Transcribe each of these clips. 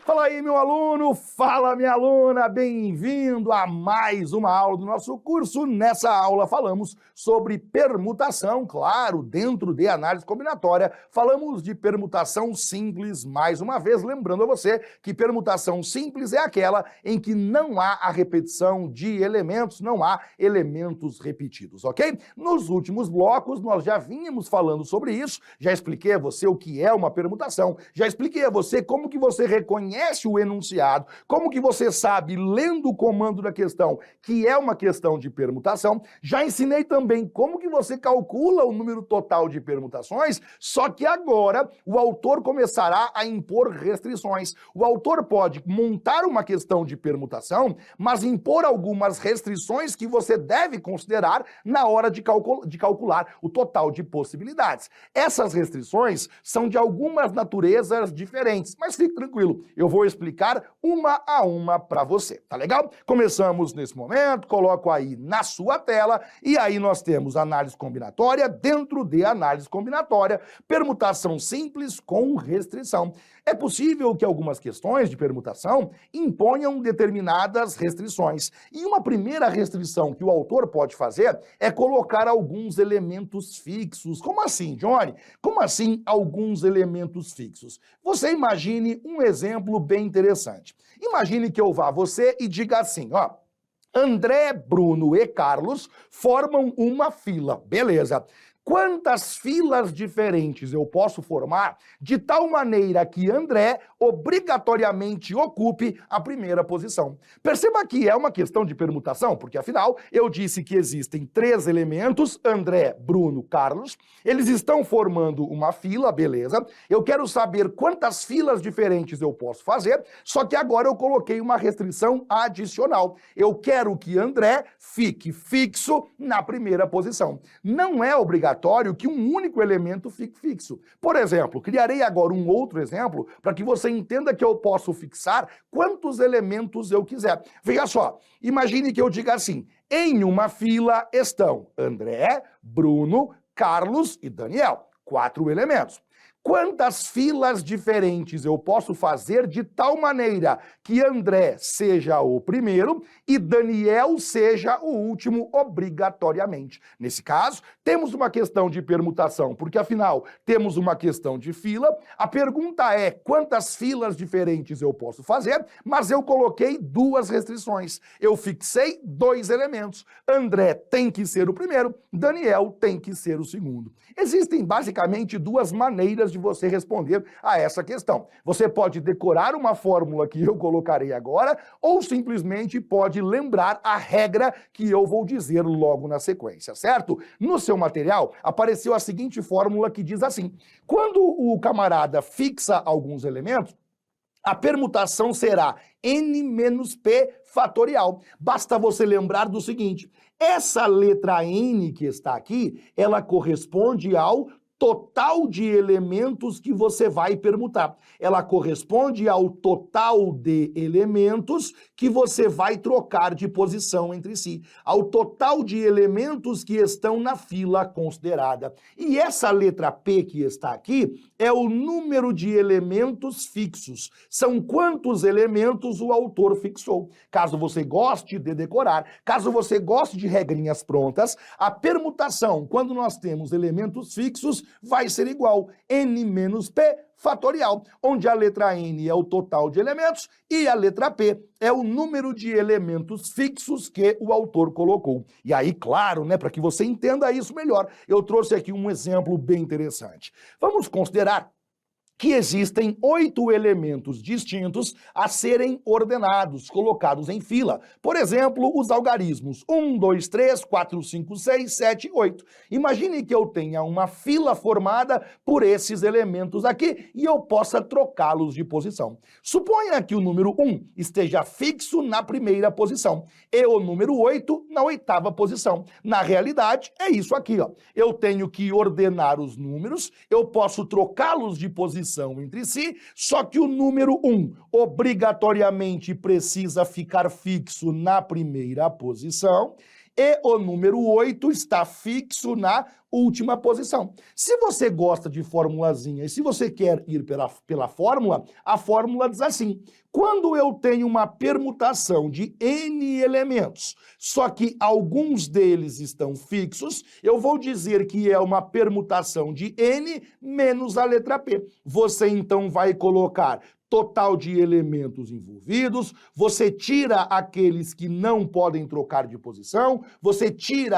Fala aí, meu aluno, fala minha aluna, bem-vindo a mais uma aula do nosso curso. Nessa aula falamos sobre permutação, claro, dentro de análise combinatória. Falamos de permutação simples, mais uma vez, lembrando a você que permutação simples é aquela em que não há a repetição de elementos, não há elementos repetidos, ok? Nos últimos blocos nós já vínhamos falando sobre isso, já expliquei a você o que é uma permutação, já expliquei a você como que você reconhece o enunciado, como que você sabe, lendo o comando da questão, que é uma questão de permutação. Já ensinei também como que você calcula o número total de permutações, só que agora o autor começará a impor restrições. O autor pode montar uma questão de permutação, mas impor algumas restrições que você deve considerar na hora de calcular o total de possibilidades. Essas restrições são de algumas naturezas diferentes, mas fique tranquilo, eu vou explicar uma a uma para você, tá legal? Começamos nesse momento, coloco aí na sua tela, e aí nós temos análise combinatória, dentro de análise combinatória, permutação simples com restrição. É possível que algumas questões de permutação imponham determinadas restrições, e uma primeira restrição que o autor pode fazer é colocar alguns elementos fixos. Como assim, Johnny? Como assim alguns elementos fixos? Você imagine um exemplo bem interessante. Imagine que eu vá a você e diga assim, ó, André, Bruno e Carlos formam uma fila, beleza. Quantas filas diferentes eu posso formar de tal maneira que André obrigatoriamente ocupe a primeira posição? Perceba que é uma questão de permutação, porque afinal eu disse que existem 3 elementos, André, Bruno, Carlos, eles estão formando uma fila, beleza? Eu quero saber quantas filas diferentes eu posso fazer, só que agora eu coloquei uma restrição adicional. Eu quero que André fique fixo na primeira posição. Não é obrigatório que um único elemento fique fixo. Por exemplo, criarei agora um outro exemplo para que você entenda que eu posso fixar quantos elementos eu quiser. Veja só, imagine que eu diga assim, em uma fila estão André, Bruno, Carlos e Daniel. 4 elementos. Quantas filas diferentes eu posso fazer de tal maneira que André seja o primeiro e Daniel seja o último obrigatoriamente? Nesse caso, temos uma questão de permutação, porque afinal temos uma questão de fila. A pergunta é quantas filas diferentes eu posso fazer, mas eu coloquei 2 restrições. Eu fixei 2 elementos. André tem que ser o primeiro, Daniel tem que ser o segundo. Existem basicamente 2 maneiras de você responder a essa questão. Você pode decorar uma fórmula que eu colocarei agora, ou simplesmente pode lembrar a regra que eu vou dizer logo na sequência, certo? No seu material apareceu a seguinte fórmula que diz assim, quando o camarada fixa alguns elementos, a permutação será n menos p fatorial. Basta você lembrar do seguinte, essa letra n que está aqui, ela corresponde ao total de elementos que você vai permutar. Ela corresponde ao total de elementos que você vai trocar de posição entre si, ao total de elementos que estão na fila considerada. E essa letra P que está aqui é o número de elementos fixos. São quantos elementos o autor fixou. Caso você goste de decorar, caso você goste de regrinhas prontas, a permutação, quando nós temos elementos fixos, vai ser igual n menos p fatorial, onde a letra n é o total de elementos e a letra p é o número de elementos fixos que o autor colocou. E aí, claro, né, para que você entenda isso melhor, eu trouxe aqui um exemplo bem interessante. Vamos considerar que existem 8 elementos distintos a serem ordenados, colocados em fila. Por exemplo, os algarismos 1, 2, 3, 4, 5, 6, 7, 8. Imagine que eu tenha uma fila formada por esses elementos aqui e eu possa trocá-los de posição. Suponha que o número 1 esteja fixo na primeira posição e o número 8 na 8ª posição. Na realidade, é isso aqui, ó. Eu tenho que ordenar os números, eu posso trocá-los de posição entre si, só que o número 1 obrigatoriamente precisa ficar fixo na primeira posição e o número 8 está fixo na última posição. Se você gosta de formulazinha e se você quer ir pela fórmula, a fórmula diz assim: quando eu tenho uma permutação de n elementos, só que alguns deles estão fixos, eu vou dizer que é uma permutação de n menos a letra P. Você então vai colocar total de elementos envolvidos, você tira aqueles que não podem trocar de posição, você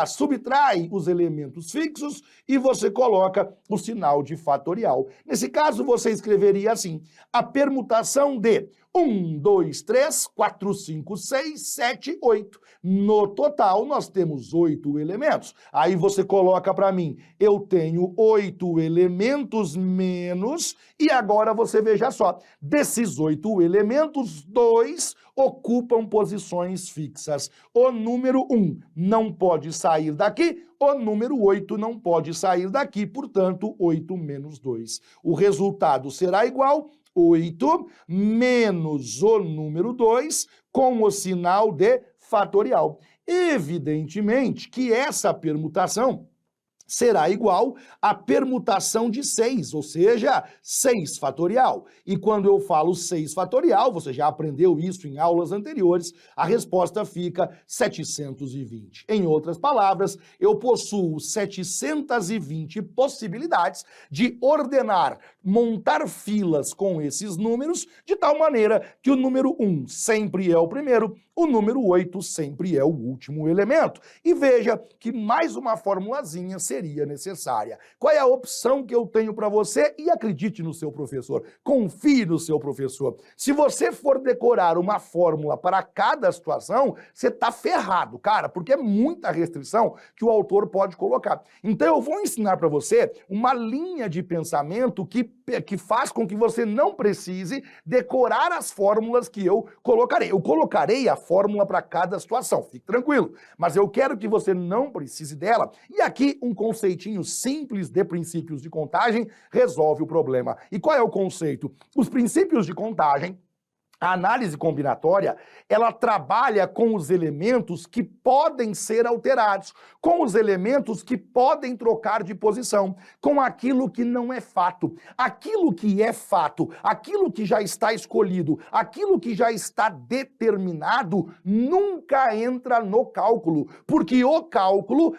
subtrai os elementos fixos e você coloca o sinal de fatorial. Nesse caso, você escreveria assim: a permutação de 1, 2, 3, 4, 5, 6, 7, 8. No total, nós temos 8 elementos. Aí você coloca para mim, eu tenho 8 elementos menos, e agora você veja só, desses 8 elementos, 2 ocupam posições fixas. O número 1 não pode sair daqui, o número 8 não pode sair daqui, portanto, 8 menos 2. O resultado será igual 8 menos o número 2 com o sinal de fatorial. Evidentemente que essa permutação será igual à permutação de 6, ou seja, 6 fatorial. E quando eu falo 6 fatorial, você já aprendeu isso em aulas anteriores, a resposta fica 720. Em outras palavras, eu possuo 720 possibilidades de ordenar, montar filas com esses números, de tal maneira que o número 1 sempre é o primeiro, o número 8 sempre é o último elemento. E veja que mais uma formulazinha seria necessária. Qual é a opção que eu tenho para você? E acredite no seu professor, confie no seu professor. Se você for decorar uma fórmula para cada situação, você está ferrado, cara, porque é muita restrição que o autor pode colocar. Então eu vou ensinar para você uma linha de pensamento que faz com que você não precise decorar as fórmulas que eu colocarei. Eu colocarei a fórmula para cada situação, fique tranquilo. Mas eu quero que você não precise dela. E aqui um conceitinho simples de princípios de contagem resolve o problema. E qual é o conceito? Os princípios de contagem, a análise combinatória, ela trabalha com os elementos que podem ser alterados, com os elementos que podem trocar de posição, com aquilo que não é fato. Aquilo que é fato, aquilo que já está escolhido, aquilo que já está determinado, nunca entra no cálculo, porque o cálculo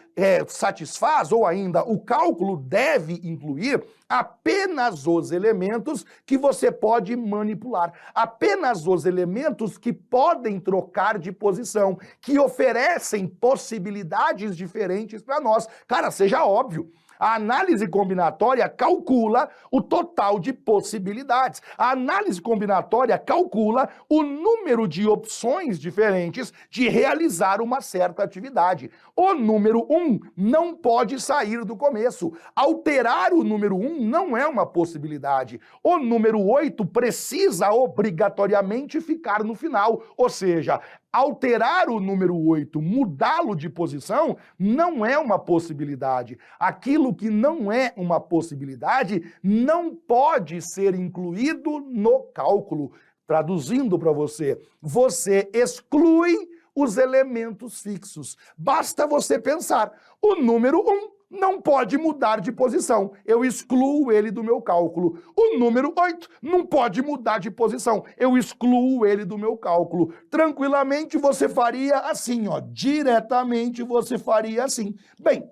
satisfaz, ou ainda, o cálculo deve incluir apenas os elementos que você pode manipular, apenas os elementos que podem trocar de posição, que oferecem possibilidades diferentes para nós. Cara, seja óbvio. A análise combinatória calcula o total de possibilidades. A análise combinatória calcula o número de opções diferentes de realizar uma certa atividade. O número 1 não pode sair do começo. Alterar o número 1 não é uma possibilidade. O número 8 precisa obrigatoriamente ficar no final. Ou seja, alterar o número 8, mudá-lo de posição, não é uma possibilidade. Aquilo que não é uma possibilidade não pode ser incluído no cálculo. Traduzindo para você, você exclui os elementos fixos. Basta você pensar, o número 1 não pode mudar de posição. Eu excluo ele do meu cálculo. O número 8 não pode mudar de posição. Eu excluo ele do meu cálculo. Tranquilamente você faria assim, ó. Diretamente você faria assim. Bem,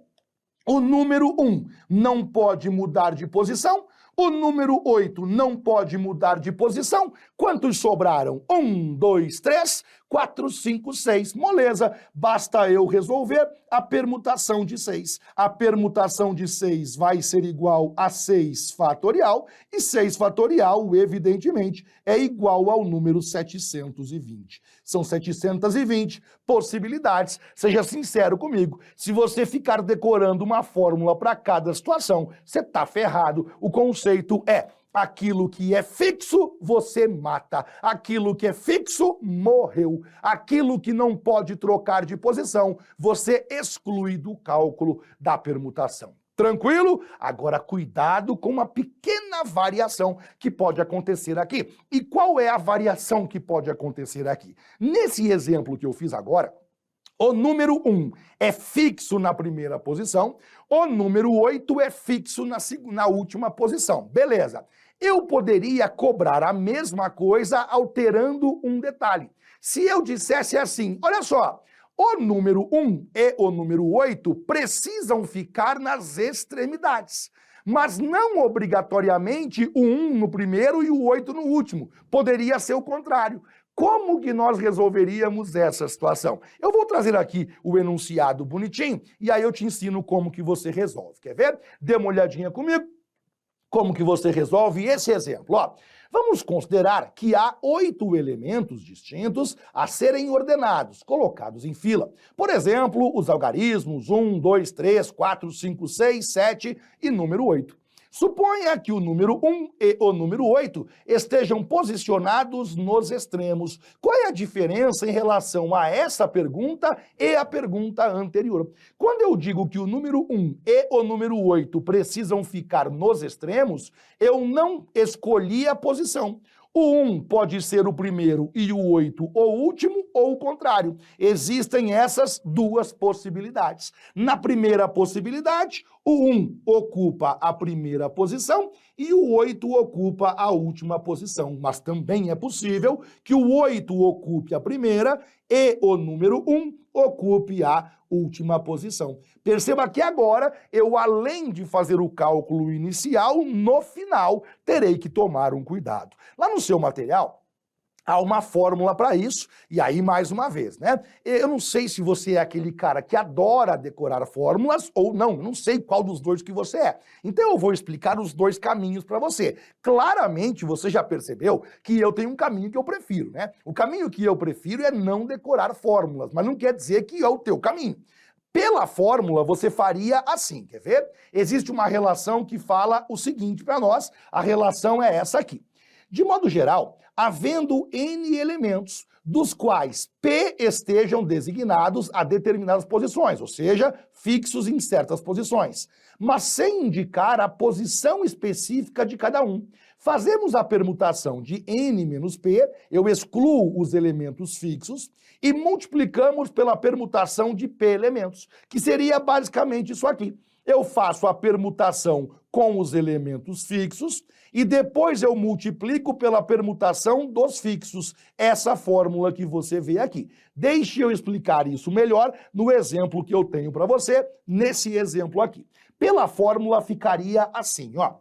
o número 1 não pode mudar de posição. O número 8 não pode mudar de posição. Quantos sobraram? 1, 2, 3, 4, 5, 6. Moleza, basta eu resolver a permutação de 6. A permutação de 6 vai ser igual a 6 fatorial, e 6 fatorial, evidentemente, é igual ao número 720. São 720 possibilidades. Seja sincero comigo, se você ficar decorando uma fórmula para cada situação, você está ferrado. O conceito é: aquilo que é fixo, você mata. Aquilo que é fixo, morreu. Aquilo que não pode trocar de posição, você exclui do cálculo da permutação. Tranquilo? Agora cuidado com uma pequena variação que pode acontecer aqui. E qual é a variação que pode acontecer aqui? Nesse exemplo que eu fiz agora, O número 1 é fixo na primeira posição, o número 8 é fixo na última posição. Beleza. Eu poderia cobrar a mesma coisa alterando um detalhe. Se eu dissesse assim, olha só, o número 1 e o número 8 precisam ficar nas extremidades, mas não obrigatoriamente o 1 no primeiro e o 8 no último. Poderia ser o contrário. Como que nós resolveríamos essa situação? Eu vou trazer aqui o enunciado bonitinho e aí eu te ensino como que você resolve. Quer ver? Dê uma olhadinha comigo. Como que você resolve esse exemplo? Ó, vamos considerar que há 8 elementos distintos a serem ordenados, colocados em fila. Por exemplo, os algarismos 1, 2, 3, 4, 5, 6, 7 e número 8. Suponha que o número 1 e o número 8 estejam posicionados nos extremos. Qual é a diferença em relação a essa pergunta e a pergunta anterior? Quando eu digo que o número 1 e o número 8 precisam ficar nos extremos, eu não escolhi a posição. O 1 pode ser o primeiro e o 8 o último, ou o contrário. Existem essas duas possibilidades. Na primeira possibilidade, o 1 ocupa a primeira posição e o 8 ocupa a última posição. Mas também é possível que o 8 ocupe a primeira e o número 1 ocupe a última posição. Perceba que agora eu, além de fazer o cálculo inicial, no final terei que tomar um cuidado. Lá no seu material há uma fórmula para isso, e aí mais uma vez, né? Eu não sei se você é aquele cara que adora decorar fórmulas ou não sei qual dos dois que você é. Então eu vou explicar os dois caminhos para você. Claramente você já percebeu que eu tenho um caminho que eu prefiro, né? O caminho que eu prefiro é não decorar fórmulas, mas não quer dizer que é o teu caminho. Pela fórmula, você faria assim, quer ver? Existe uma relação que fala o seguinte para nós, a relação é essa aqui. De modo geral, havendo N elementos, dos quais P estejam designados a determinadas posições, ou seja, fixos em certas posições, mas sem indicar a posição específica de cada um. Fazemos a permutação de N menos P, eu excluo os elementos fixos, e multiplicamos pela permutação de P elementos, que seria basicamente isso aqui. Eu faço a permutação com os elementos fixos e depois eu multiplico pela permutação dos fixos. Essa fórmula que você vê aqui. Deixe eu explicar isso melhor no exemplo que eu tenho para você, nesse exemplo aqui. Pela fórmula ficaria assim, ó.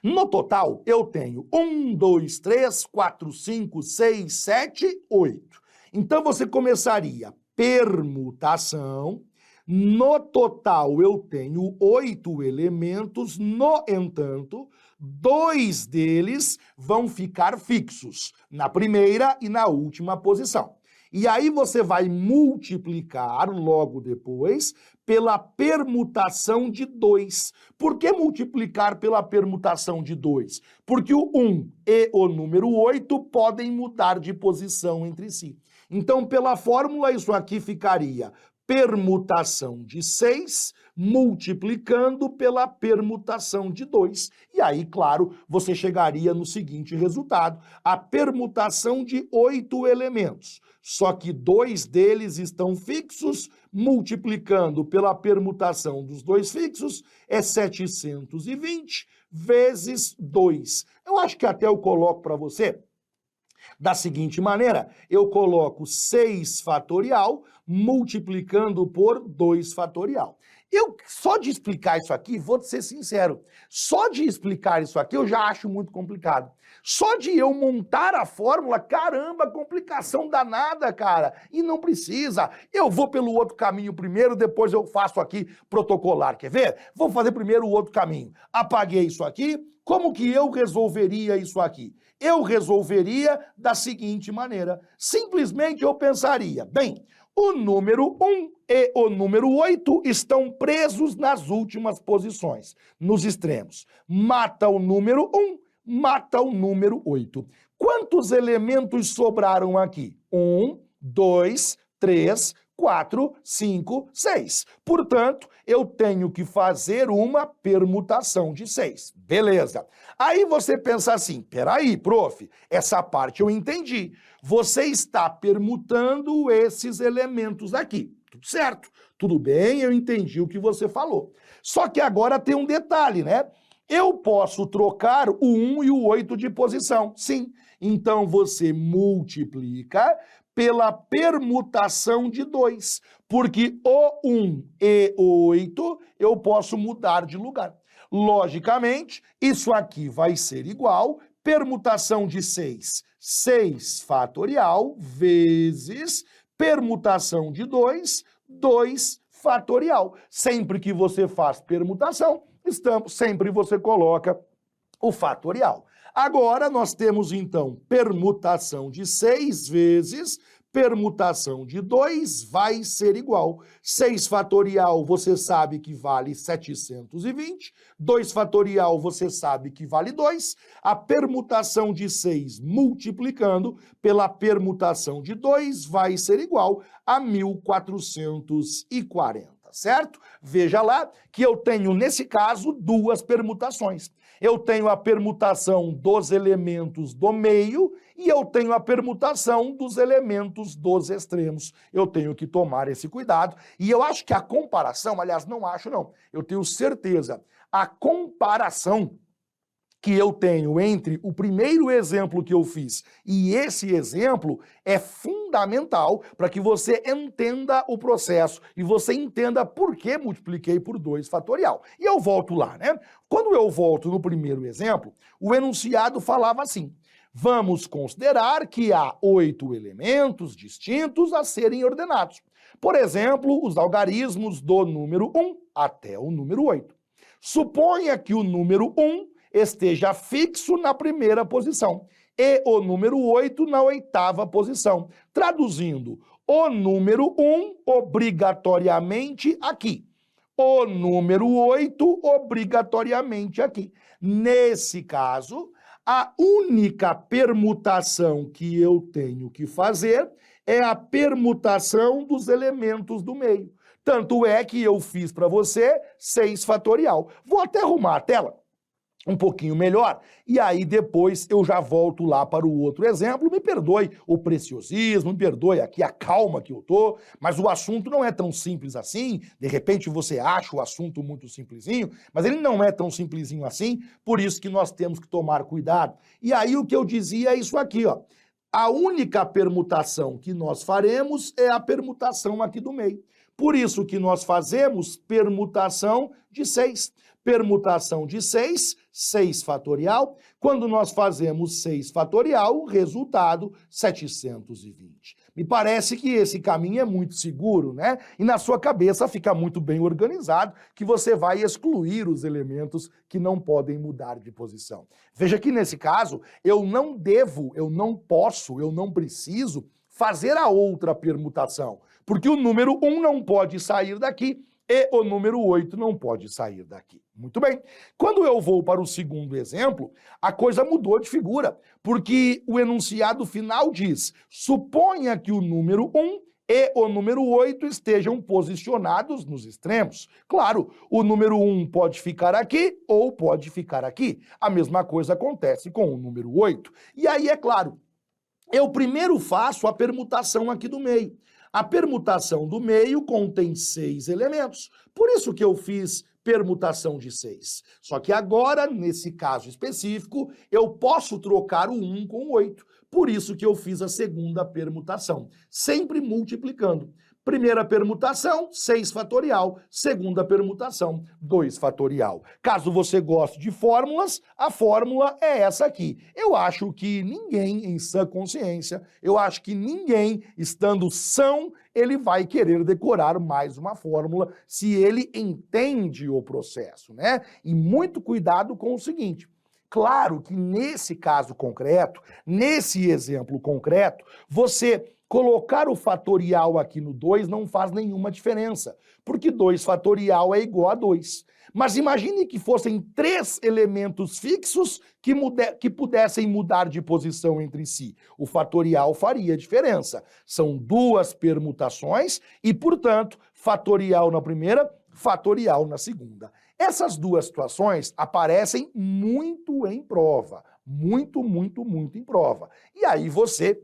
No total, eu tenho 1, 2, 3, 4, 5, 6, 7, 8. Então você começaria permutação. No total, eu tenho 8 elementos, no entanto, 2 deles vão ficar fixos, na primeira e na última posição. E aí você vai multiplicar logo depois pela permutação de 2. Por que multiplicar pela permutação de 2? Porque o 1 e o número 8 podem mudar de posição entre si. Então, pela fórmula, isso aqui ficaria permutação de 6 multiplicando pela permutação de 2. E aí, claro, você chegaria no seguinte resultado, a permutação de 8 elementos. Só que 2 deles estão fixos, multiplicando pela permutação dos 2 fixos, é 720 vezes 2. Eu acho que até eu coloco para você da seguinte maneira, eu coloco 6 fatorial multiplicando por 2 fatorial. Só de explicar isso aqui, vou te ser sincero, só de explicar isso aqui eu já acho muito complicado. Só de eu montar a fórmula, caramba, complicação danada, cara. E não precisa. Eu vou pelo outro caminho primeiro, depois eu faço aqui protocolar. Quer ver? Vou fazer primeiro o outro caminho. Apaguei isso aqui. Como que eu resolveria isso aqui? Eu resolveria da seguinte maneira. Simplesmente eu pensaria, bem, o número 1 e o número 8 estão presos nas últimas posições, nos extremos. Mata o número 1, mata o número 8. Quantos elementos sobraram aqui? 1, 2, 3, 4, 5, 6. Portanto, eu tenho que fazer uma permutação de 6. Beleza. Aí você pensa assim, peraí, prof, essa parte eu entendi. Você está permutando esses elementos aqui. Tudo certo. Tudo bem, eu entendi o que você falou. Só que agora tem um detalhe, né? Eu posso trocar o 1 e o 8 de posição. Sim. Então você multiplica pela permutação de 2, porque o 1 e o 8 eu posso mudar de lugar. Logicamente, isso aqui vai ser igual permutação de 6, 6 fatorial, vezes permutação de 2, 2 fatorial. Sempre que você faz permutação, sempre você coloca o fatorial. Agora, nós temos, então, permutação de 6 vezes permutação de 2 vai ser igual. 6 fatorial, você sabe que vale 720. 2 fatorial, você sabe que vale 2. A permutação de 6 multiplicando pela permutação de 2 vai ser igual a 1440. Certo? Veja lá que eu tenho, nesse caso, duas permutações. Eu tenho a permutação dos elementos do meio e eu tenho a permutação dos elementos dos extremos. Eu tenho que tomar esse cuidado. E eu acho que a comparação, aliás, não acho não, eu tenho certeza, a comparação que eu tenho entre o primeiro exemplo que eu fiz e esse exemplo é fundamental para que você entenda o processo e você entenda por que multipliquei por 2 fatorial. E eu volto lá, né? Quando eu volto no primeiro exemplo, o enunciado falava assim: vamos considerar que há 8 elementos distintos a serem ordenados. Por exemplo, os algarismos do número 1 até o número 8. Suponha que o número 1 esteja fixo na primeira posição e o número 8 na 8ª posição. Traduzindo, o número 1 obrigatoriamente aqui, o número 8 obrigatoriamente aqui. Nesse caso, a única permutação que eu tenho que fazer é a permutação dos elementos do meio. Tanto é que eu fiz para você 6 fatorial. Vou até arrumar a tela um pouquinho melhor, e aí depois eu já volto lá para o outro exemplo. Me perdoe o preciosismo, me perdoe aqui a calma que eu tô, mas o assunto não é tão simples assim. De repente você acha o assunto muito simplesinho, mas ele não é tão simplesinho assim, por isso que nós temos que tomar cuidado. E aí o que eu dizia é isso aqui, ó. A única permutação que nós faremos é a permutação aqui do meio. Por isso que nós fazemos permutação de 6. Permutação de 6, 6 fatorial. Quando nós fazemos 6 fatorial, o resultado, 720. Me parece que esse caminho é muito seguro, né? E na sua cabeça fica muito bem organizado que você vai excluir os elementos que não podem mudar de posição. Veja que nesse caso, eu não devo, eu não posso, eu não preciso fazer a outra permutação, porque o número 1 não pode sair daqui e o número 8 não pode sair daqui. Muito bem. Quando eu vou para o segundo exemplo, a coisa mudou de figura, porque o enunciado final diz: suponha que o número 1 e o número 8 estejam posicionados nos extremos. Claro, o número 1 pode ficar aqui ou pode ficar aqui. A mesma coisa acontece com o número 8. E aí, é claro, eu primeiro faço a permutação aqui do meio. A permutação do meio contém 6 elementos. Por isso que eu fiz permutação de 6. Só que agora, nesse caso específico, eu posso trocar o 1 com o 8. Por isso que eu fiz a segunda permutação, sempre multiplicando. Primeira permutação, 6 fatorial. Segunda permutação, 2 fatorial. Caso você goste de fórmulas, a fórmula é essa aqui. Eu acho que ninguém em sã consciência, eu acho que ninguém, estando são, ele vai querer decorar mais uma fórmula se ele entende o processo, né? E muito cuidado com o seguinte: claro que nesse caso concreto, nesse exemplo concreto, você colocar o fatorial aqui no 2 não faz nenhuma diferença, porque 2 fatorial é igual a 2. Mas imagine que fossem 3 elementos fixos que pudessem mudar de posição entre si. O fatorial faria diferença. São 2 permutações e, portanto, fatorial na primeira, fatorial na segunda. Essas 2 situações aparecem muito em prova. Muito em prova. E aí você,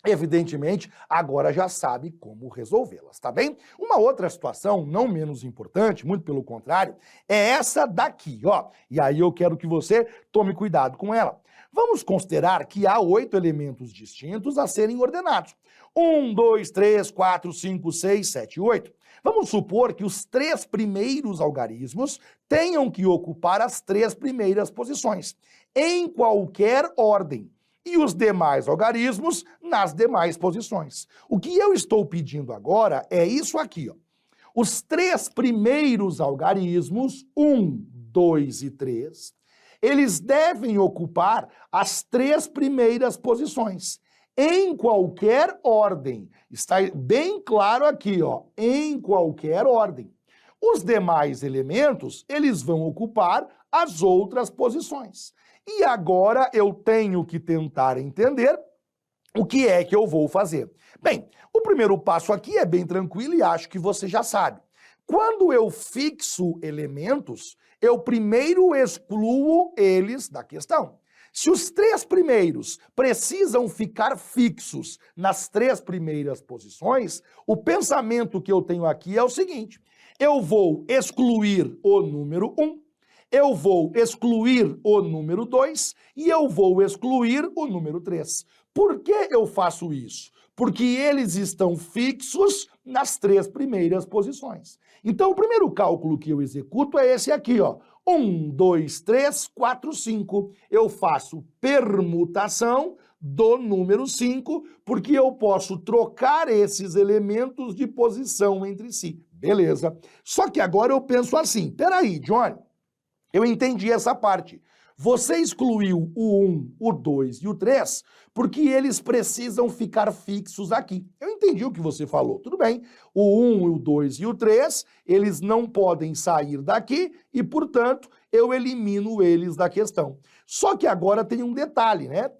evidentemente, agora já sabe como resolvê-las, tá bem? Uma outra situação, não menos importante, muito pelo contrário, é essa daqui, ó. E aí eu quero que você tome cuidado com ela. Vamos considerar que há 8 elementos distintos a serem ordenados. 1, 2, 3, 4, 5, 6, 7, 8. Vamos supor que os 3 primeiros algarismos tenham que ocupar as 3 primeiras posições, em qualquer ordem, e os demais algarismos nas demais posições. O que eu estou pedindo agora é isso aqui, ó. Os 3 primeiros algarismos, 1, 2 e 3, eles devem ocupar as 3 primeiras posições, em qualquer ordem. Está bem claro aqui, ó, em qualquer ordem. Os demais elementos, eles vão ocupar as outras posições. E agora eu tenho que tentar entender o que é que eu vou fazer. Bem, o primeiro passo aqui é bem tranquilo e acho que você já sabe. Quando eu fixo elementos, eu primeiro excluo eles da questão. Se os 3 primeiros precisam ficar fixos nas 3 primeiras posições, o pensamento que eu tenho aqui é o seguinte: eu vou excluir o número 1, eu vou excluir o número 2 e eu vou excluir o número 3. Por que eu faço isso? Porque eles estão fixos nas 3 primeiras posições. Então, o primeiro cálculo que eu executo é esse aqui, ó. 1, 2, 3, 4, 5. Eu faço permutação do número 5, porque eu posso trocar esses elementos de posição entre si. Beleza. Só que agora eu penso assim, peraí, Johnny, eu entendi essa parte. Você excluiu o 1, o 2 e o 3 porque eles precisam ficar fixos aqui. Eu entendi o que você falou, tudo bem. O 1, o 2 e o 3, eles não podem sair daqui e, portanto, eu elimino eles da questão. Só que agora tem um detalhe, né?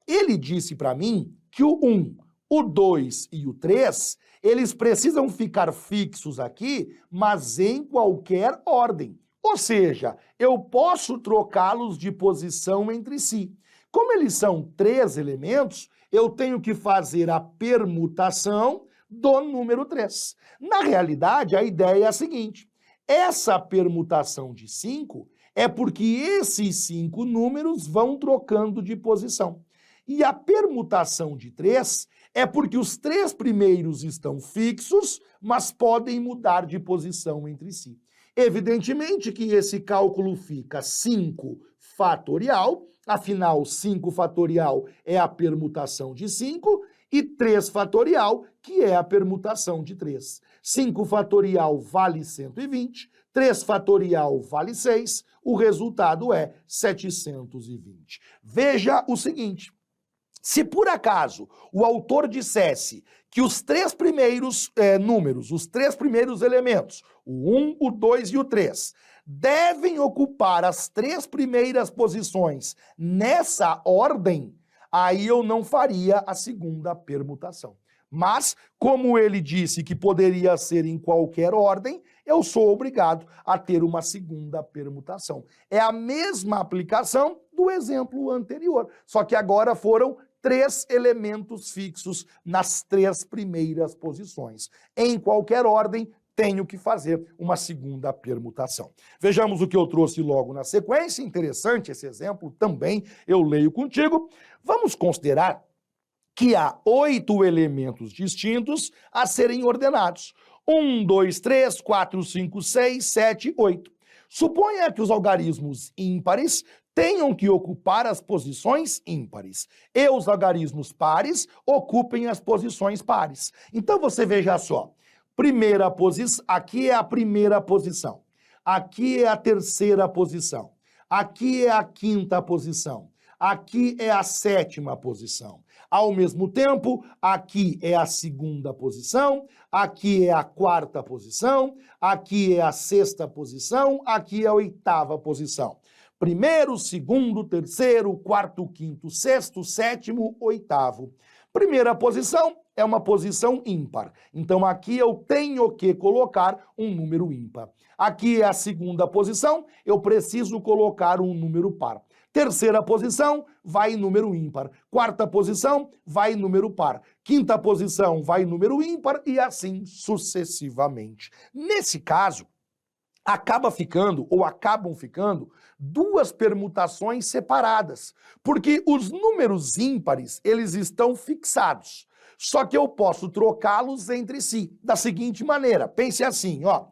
Ele disse para mim que o 1, o 2 e o 3, eles precisam ficar fixos aqui, mas em qualquer ordem. Ou seja, eu posso trocá-los de posição entre si. Como eles são 3 elementos, eu tenho que fazer a permutação do número 3. Na realidade, a ideia é a seguinte: essa permutação de 5 é porque esses 5 números vão trocando de posição. E a permutação de 3 é porque os 3 primeiros estão fixos, mas podem mudar de posição entre si. Evidentemente que esse cálculo fica 5 fatorial, afinal 5 fatorial é a permutação de 5, e 3 fatorial, que é a permutação de 3. 5 fatorial vale 120, 3 fatorial vale 6, o resultado é 720. Veja o seguinte: se por acaso o autor dissesse que os 3 primeiros números, os 3 primeiros elementos, o 1, o 2 e o 3, devem ocupar as 3 primeiras posições nessa ordem, aí eu não faria a segunda permutação. Mas, como ele disse que poderia ser em qualquer ordem, eu sou obrigado a ter uma segunda permutação. É a mesma aplicação do exemplo anterior, só que agora foram 3 elementos fixos nas 3 primeiras posições. Em qualquer ordem, tenho que fazer uma segunda permutação. Vejamos o que eu trouxe logo na sequência. Interessante esse exemplo, também eu leio contigo. Vamos considerar que há 8 elementos distintos a serem ordenados. 1, 2, 3, 4, 5, 6, 7, 8. Suponha que os algarismos ímpares tenham que ocupar as posições ímpares e os algarismos pares ocupem as posições pares. Então você veja só, primeira posição, aqui é a primeira posição, aqui é a terceira posição, aqui é a quinta posição, aqui é a sétima posição, Ao mesmo tempo, aqui é a segunda posição, aqui é a quarta posição, aqui é a sexta posição, aqui é a oitava posição. Primeiro, segundo, terceiro, quarto, quinto, sexto, sétimo, oitavo. Primeira posição é uma posição ímpar. Então aqui eu tenho que colocar um número ímpar. Aqui é a segunda posição, eu preciso colocar um número par. Terceira posição, vai número ímpar. Quarta posição, vai número par. Quinta posição, vai número ímpar e assim sucessivamente. Nesse caso, acabam ficando duas permutações separadas, porque os números ímpares, eles estão fixados. Só que eu posso trocá-los entre si da seguinte maneira. Pense assim, ó.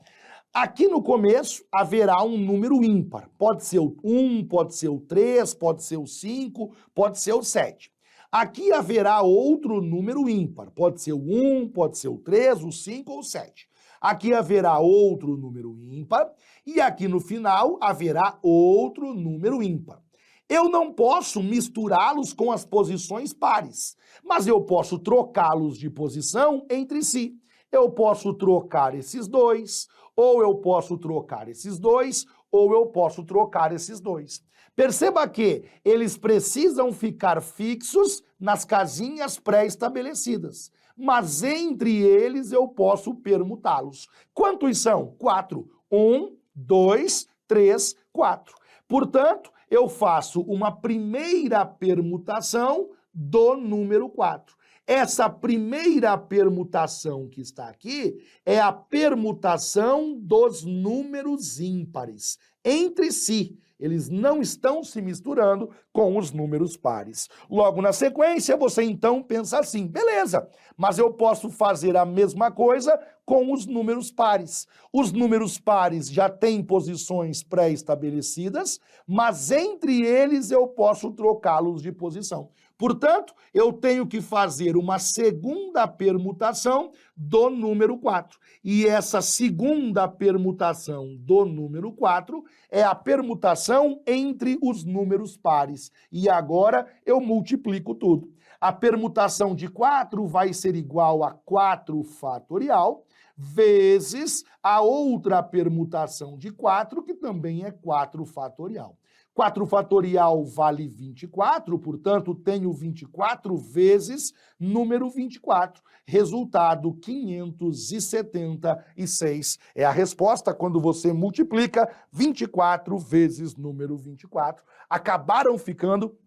Aqui no começo haverá um número ímpar. Pode ser o 1, pode ser o 3, pode ser o 5, pode ser o 7. Aqui haverá outro número ímpar. Pode ser o 1, pode ser o 3, o 5 ou o 7. Aqui haverá outro número ímpar e aqui no final haverá outro número ímpar. Eu não posso misturá-los com as posições pares, mas eu posso trocá-los de posição entre si. Eu posso trocar esses dois, ou eu posso trocar esses dois, ou eu posso trocar esses dois. Perceba que eles precisam ficar fixos nas casinhas pré-estabelecidas, mas entre eles eu posso permutá-los. Quantos são? 4. 1, 2, 3, 4. Portanto, eu faço uma primeira permutação do número 4. Essa primeira permutação que está aqui é a permutação dos números ímpares entre si. Eles não estão se misturando com os números pares. Logo na sequência, você então pensa assim, beleza, mas eu posso fazer a mesma coisa com os números pares. Os números pares já têm posições pré-estabelecidas, mas entre eles eu posso trocá-los de posição. Portanto, eu tenho que fazer uma segunda permutação do número 4. E essa segunda permutação do número 4 é a permutação entre os números pares. E agora eu multiplico tudo. A permutação de 4 vai ser igual a 4 fatorial, vezes a outra permutação de 4, que também é 4 fatorial. 4 fatorial vale 24, portanto, tenho 24 vezes número 24. Resultado, 576. É a resposta quando você multiplica 24 vezes número 24. Acabaram ficando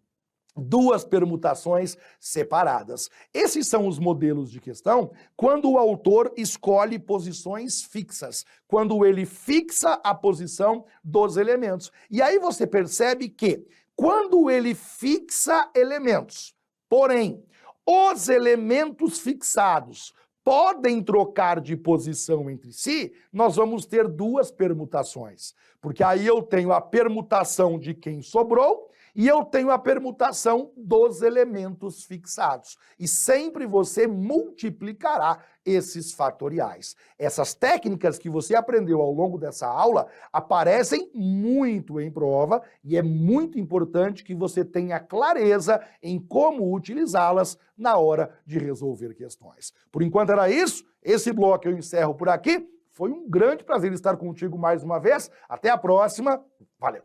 duas permutações separadas. Esses são os modelos de questão quando o autor escolhe posições fixas, quando ele fixa a posição dos elementos. E aí você percebe que quando ele fixa elementos, porém, os elementos fixados podem trocar de posição entre si, nós vamos ter duas permutações. Porque aí eu tenho a permutação de quem sobrou e eu tenho a permutação dos elementos fixados. E sempre você multiplicará esses fatoriais. Essas técnicas que você aprendeu ao longo dessa aula aparecem muito em prova e é muito importante que você tenha clareza em como utilizá-las na hora de resolver questões. Por enquanto era isso. Esse bloco eu encerro por aqui. Foi um grande prazer estar contigo mais uma vez. Até a próxima. Valeu!